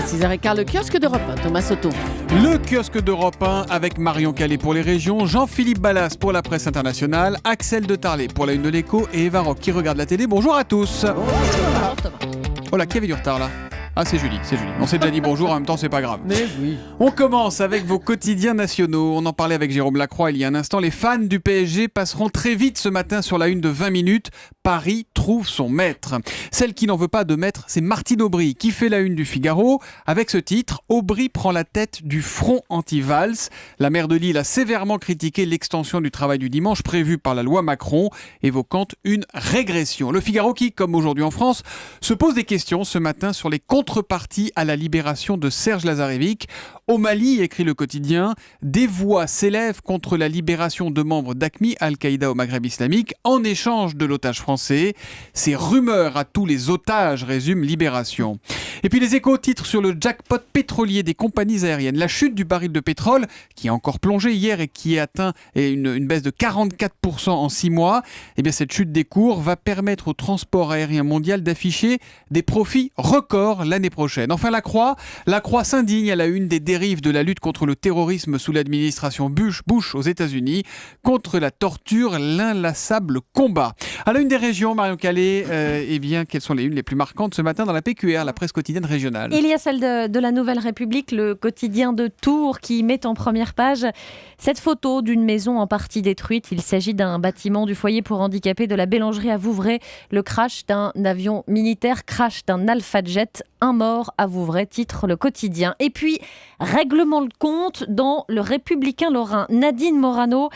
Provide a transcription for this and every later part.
6h15, le kiosque d'Europe 1, Thomas Soto. Le kiosque d'Europe 1 avec Marion Calais pour les régions, Jean-Philippe Ballas pour la presse internationale, Axel de Tarlet pour la une de l'écho et Eva Rock qui regarde la télé. Bonjour à tous. Bonjour Thomas. Oh là, qui avait du retard là ? Ah, c'est Julie. On s'est déjà dit bonjour, en même temps c'est pas grave. Mais oui. On commence avec vos quotidiens nationaux. On en parlait avec Jérôme Lacroix il y a un instant. Les fans du PSG passeront très vite ce matin sur la une de 20 minutes. Paris trouve son maître. Celle qui n'en veut pas de maître, c'est Martine Aubry qui fait la une du Figaro avec ce titre. Aubry prend la tête du front anti-Valls. La maire de Lille a sévèrement critiqué l'extension du travail du dimanche prévue par la loi Macron, évoquant une régression. Le Figaro qui, comme aujourd'hui en France, se pose des questions ce matin sur les contrepartie à la libération de Serge Lazarevic. Au Mali, écrit le quotidien, des voix s'élèvent contre la libération de membres d'AQMI, Al-Qaïda au Maghreb islamique, en échange de l'otage français. Ces rumeurs à tous les otages, résume Libération. Et puis les Échos titrent sur le jackpot pétrolier des compagnies aériennes. La chute du baril de pétrole, qui a encore plongé hier et qui a atteint une baisse de 44% en 6 mois, eh bien cette chute des cours va permettre au transport aérien mondial d'afficher des profits records l'année prochaine. Enfin, La Croix s'indigne à la une des dérives de la lutte contre le terrorisme sous l'administration Bush aux États-Unis, contre la torture, l'inlassable combat. À la une des régions, Marion Calais, eh bien, quelles sont les unes les plus marquantes ce matin dans la PQR, la presse quotidienne régionale? Il y a celle de la Nouvelle République, le quotidien de Tours, qui met en première page cette photo d'une maison en partie détruite. Il s'agit d'un bâtiment du foyer pour handicapés de la Bélangerie à Vouvray. Le crash d'un avion militaire, crash d'un Alpha Jet, un mort à Vouvray, titre le quotidien. Et puis, règlement de compte dans le Républicain lorrain. Nadine Morano,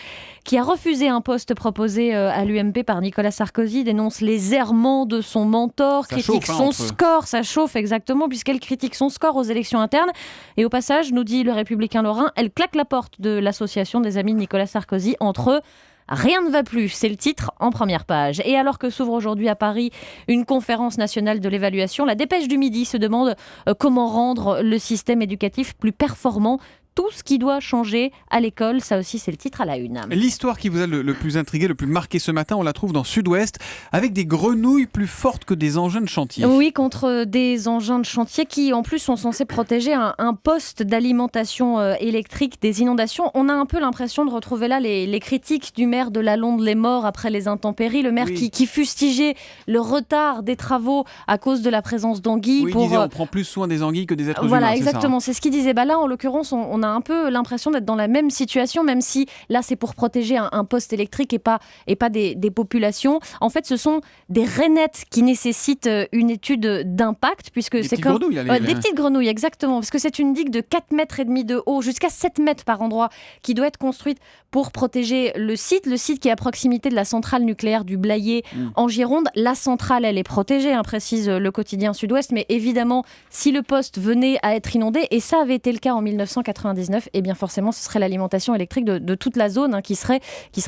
qui a refusé un poste proposé à l'UMP par Nicolas Sarkozy, dénonce les errements de son mentor, critique son score. Ça chauffe exactement, puisqu'elle critique son score aux élections internes. Et au passage, nous dit le Républicain lorrain, elle claque la porte de l'association des amis de Nicolas Sarkozy. Entre eux, rien ne va plus, c'est le titre en première page. Et alors que s'ouvre aujourd'hui à Paris une conférence nationale de l'évaluation, la Dépêche du Midi se demande comment rendre le système éducatif plus performant. Tout ce qui doit changer à l'école, ça aussi c'est le titre à la une. L'histoire qui vous a le plus intrigué, le plus marqué ce matin, on la trouve dans Sud-Ouest, avec des grenouilles plus fortes que des engins de chantier. Oui, contre des engins de chantier qui en plus sont censés protéger un poste d'alimentation électrique des inondations. On a un peu l'impression de retrouver là les critiques du maire de la Londe-les-Morts après les intempéries, le maire qui fustigeait le retard des travaux à cause de la présence d'anguilles. Oui, il disait on prend plus soin des anguilles que des êtres humains. Voilà, exactement, c'est ce qu'il disait. Là, en l'occurrence, on a un peu l'impression d'être dans la même situation, même si là c'est pour protéger un poste électrique et pas des populations. En fait, ce sont des rainettes qui nécessitent une étude d'impact, puisque c'est comme des petites grenouilles, exactement, parce que c'est une digue de 4,5 mètres de haut, jusqu'à 7 mètres par endroit, qui doit être construite pour protéger le site qui est à proximité de la centrale nucléaire du Blayais en Gironde. La centrale, elle est protégée, précise le quotidien Sud-Ouest, mais évidemment, si le poste venait à être inondé, et ça avait été le cas en 1999, et bien forcément ce serait l'alimentation électrique de toute la zone qui serait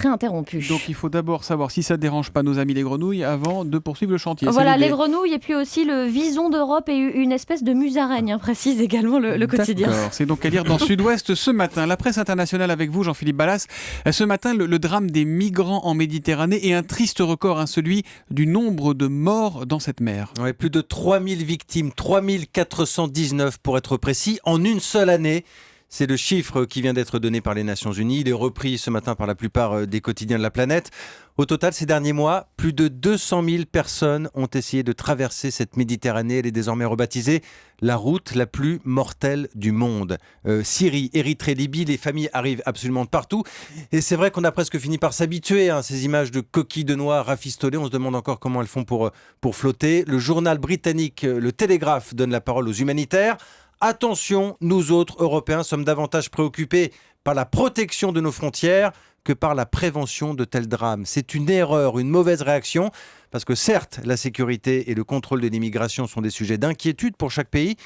interrompue. Donc il faut d'abord savoir si ça ne dérange pas nos amis les grenouilles avant de poursuivre le chantier. Voilà, les grenouilles et puis aussi le vison d'Europe et une espèce de musaraigne, précise également le quotidien. D'accord, c'est donc à lire dans Sud-Ouest ce matin. La presse internationale avec vous, Jean-Philippe Ballas. Ce matin, le drame des migrants en Méditerranée et un triste record, celui du nombre de morts dans cette mer. Ouais, plus de 3000 victimes, 3419 pour être précis, en une seule année. C'est le chiffre qui vient d'être donné par les Nations Unies. Il est repris ce matin par la plupart des quotidiens de la planète. Au total, ces derniers mois, plus de 200 000 personnes ont essayé de traverser cette Méditerranée. Elle est désormais rebaptisée la route la plus mortelle du monde. Syrie, Érythrée, Libye, les familles arrivent absolument de partout. Et c'est vrai qu'on a presque fini par s'habituer à ces images de coquilles de noix rafistolées. On se demande encore comment elles font pour flotter. Le journal britannique, le Télégraphe, donne la parole aux humanitaires. Attention, nous autres Européens sommes davantage préoccupés par la protection de nos frontières que par la prévention de tels drames. C'est une erreur, une mauvaise réaction, parce que certes, la sécurité et le contrôle de l'immigration sont des sujets d'inquiétude pour chaque pays,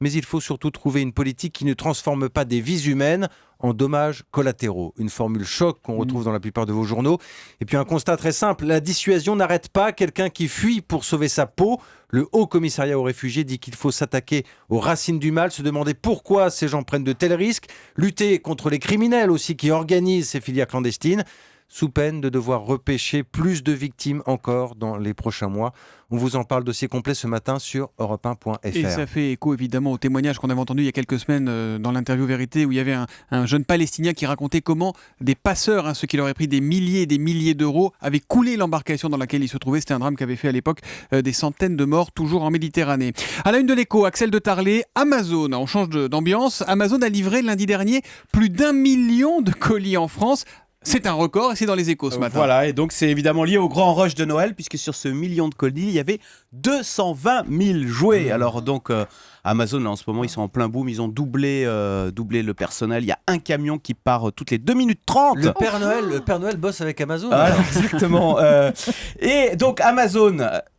mais il faut surtout trouver une politique qui ne transforme pas des vies humaines en dommages collatéraux. Une formule choc qu'on retrouve dans la plupart de vos journaux. Et puis un constat très simple, la dissuasion n'arrête pas quelqu'un qui fuit pour sauver sa peau. Le Haut Commissariat aux réfugiés dit qu'il faut s'attaquer aux racines du mal, se demander pourquoi ces gens prennent de tels risques, lutter contre les criminels aussi qui organisent ces filières clandestines. sous peine de devoir repêcher plus de victimes encore dans les prochains mois. On vous en parle, dossier complet ce matin sur europe1.fr. Et ça fait écho évidemment au témoignage qu'on avait entendu il y a quelques semaines dans l'interview Vérité, où il y avait un jeune Palestinien qui racontait comment des passeurs, ceux qui leur avaient pris des milliers et des milliers d'euros, avaient coulé l'embarcation dans laquelle il se trouvait. C'était un drame qui avait fait à l'époque des centaines de morts, toujours en Méditerranée. À la une de l'Écho, Axel de Tarlé, Amazon, on change d'ambiance. Amazon a livré lundi dernier plus d'1 million de colis en France. C'est un record et c'est dans les Échos ce matin. Voilà, et donc c'est évidemment lié au grand rush de Noël, puisque sur ce million de colis, il y avait 220 000 jouets. Alors donc Amazon, là, en ce moment, ils sont en plein boom, ils ont doublé le personnel. Il y a un camion qui part toutes les 2 minutes 30. Le Père Noël bosse avec Amazon. Voilà, exactement. Et donc Amazon...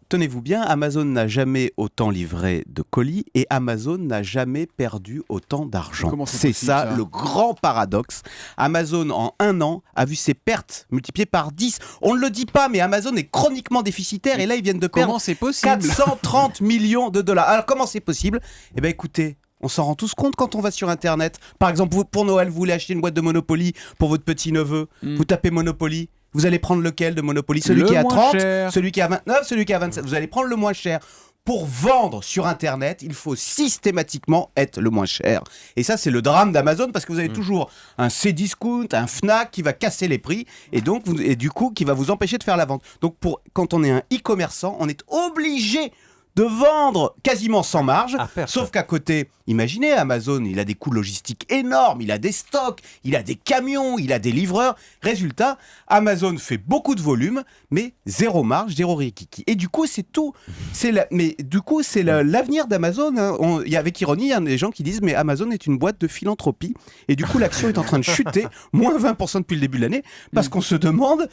Tenez-vous bien, Amazon n'a jamais autant livré de colis et Amazon n'a jamais perdu autant d'argent. Comment c'est C'est possible, ça ça le grand paradoxe. Amazon, en 1 an, a vu ses pertes multipliées par 10. On ne le dit pas, mais Amazon est chroniquement déficitaire et là, ils viennent de perdre Comment c'est possible 430 millions de dollars. Alors, comment c'est possible ? Eh bien, écoutez... On s'en rend tous compte quand on va sur Internet. Par exemple, pour Noël, vous voulez acheter une boîte de Monopoly pour votre petit-neveu. Vous tapez Monopoly. Vous allez prendre lequel de Monopoly ? Celui qui est à 30, celui qui est à 29, celui qui est à 27. Vous allez prendre le moins cher. Pour vendre sur Internet, il faut systématiquement être le moins cher. Et ça, c'est le drame d'Amazon parce que vous avez toujours un Cdiscount, un Fnac qui va casser les prix et donc du coup qui va vous empêcher de faire la vente. Donc quand on est un e-commerçant, on est obligé de vendre quasiment sans marge, sauf qu'à côté, imaginez, Amazon, il a des coûts logistiques énormes, il a des stocks, il a des camions, il a des livreurs. Résultat, Amazon fait beaucoup de volume, mais zéro marge, zéro rikiki. Et du coup, c'est tout. Mais du coup, c'est l'avenir d'Amazon. Il y a, avec ironie, il y a des gens qui disent, mais Amazon est une boîte de philanthropie. Et du coup, l'action est en train de chuter, moins 20% depuis le début de l'année, parce qu'on se demande...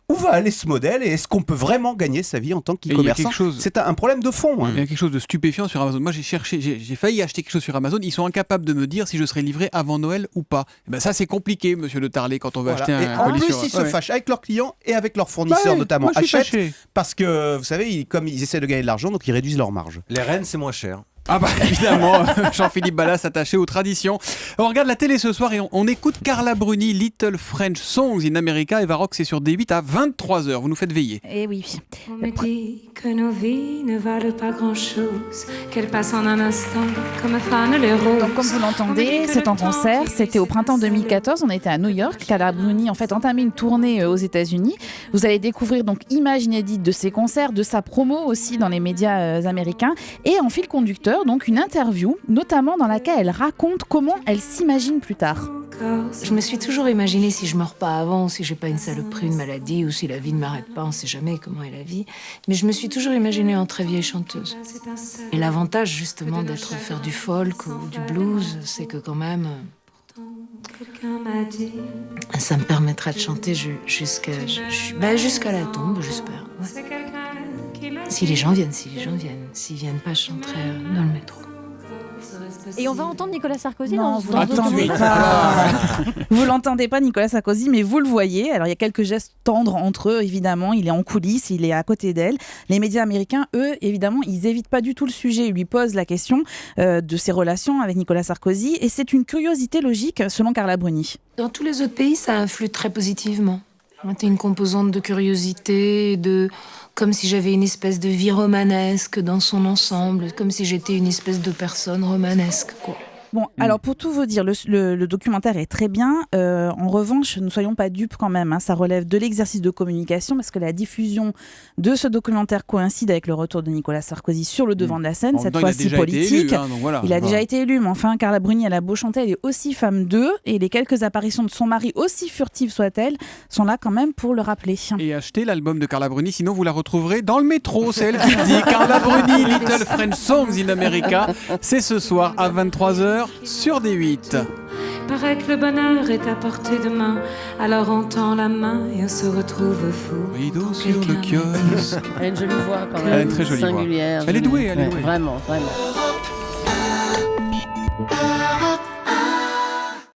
Où va aller ce modèle et est-ce qu'on peut vraiment gagner sa vie en tant qu'e-commerçant ? C'est un problème de fond. Il y a quelque chose de stupéfiant sur Amazon. Moi, j'ai failli acheter quelque chose sur Amazon. Ils sont incapables de me dire si je serai livré avant Noël ou pas. Et ben ça, c'est compliqué, monsieur de Tarlé, quand on veut acheter un en colis. plus, ils se fâchent avec leurs clients et avec leurs fournisseurs, notamment moi, je suis Hachette, fâché. parce que, vous savez, comme ils essaient de gagner de l'argent, donc ils réduisent leur marge. Les rennes, c'est moins cher. Ah bah évidemment, Jean-Philippe Ballas attaché aux traditions. On regarde la télé ce soir et on écoute Carla Bruni, Little French Songs in America. Eva Rock, c'est sur D8 à 23h. Vous nous faites veiller. Eh oui. On me dit que nos vies ne valent pas grand-chose, qu'elles passent en un instant comme fanent les roses. Donc comme vous l'entendez, c'est en concert. C'était au printemps 2014. On était à New York. Carla Bruni en fait entamé une tournée aux États-Unis. Vous allez découvrir donc images inédites de ses concerts, de sa promo aussi dans les médias américains et en fil conducteur donc une interview, notamment dans laquelle elle raconte comment elle s'imagine plus tard. Je me suis toujours imaginé si je meurs pas avant, si j'ai pas une saloperie, une maladie, ou si la vie ne m'arrête pas, on sait jamais comment est la vie. Mais je me suis toujours imaginée en très vieille chanteuse. Et l'avantage justement d'être faire du folk ou du blues, c'est que quand même, ça me permettra de chanter jusqu'à la tombe, j'espère. Ouais. Si les gens viennent. S'ils viennent pas, je chanterai dans le métro. Et on va entendre Nicolas Sarkozy Non, dans vous dans l'entendez d'autres- pas. Vous l'entendez pas, Nicolas Sarkozy, mais vous le voyez. Alors il y a quelques gestes tendres entre eux, évidemment. Il est en coulisses, il est à côté d'elle. Les médias américains, eux, évidemment, ils évitent pas du tout le sujet. Ils lui posent la question de ses relations avec Nicolas Sarkozy, et c'est une curiosité logique, selon Carla Bruni. Dans tous les autres pays, ça influe très positivement. C'est une composante de curiosité, comme si j'avais une espèce de vie romanesque dans son ensemble, comme si j'étais une espèce de personne romanesque, quoi. Bon, alors pour tout vous dire, le documentaire est très bien. En revanche, ne soyons pas dupes quand même. Ça relève de l'exercice de communication parce que la diffusion de ce documentaire coïncide avec le retour de Nicolas Sarkozy sur le devant de la scène, cette fois-ci politique. Il a déjà été élu, mais enfin, Carla Bruni, elle a beau chanter, elle est aussi femme d'eux. Et les quelques apparitions de son mari, aussi furtives soient-elles, sont là quand même pour le rappeler. Et achetez l'album de Carla Bruni, sinon vous la retrouverez dans le métro. C'est elle qui le dit. Carla Bruni, Little French Songs in America. C'est ce soir à 23h. Sur D8. Paraît que le bonheur est à portée de main, alors on tend la main et on se retrouve fou. Rideau sur le kiosque. Elle a une jolie voix quand même. Elle a une très jolie voix. singulière. Elle est douée, elle est douée. Vraiment, vraiment.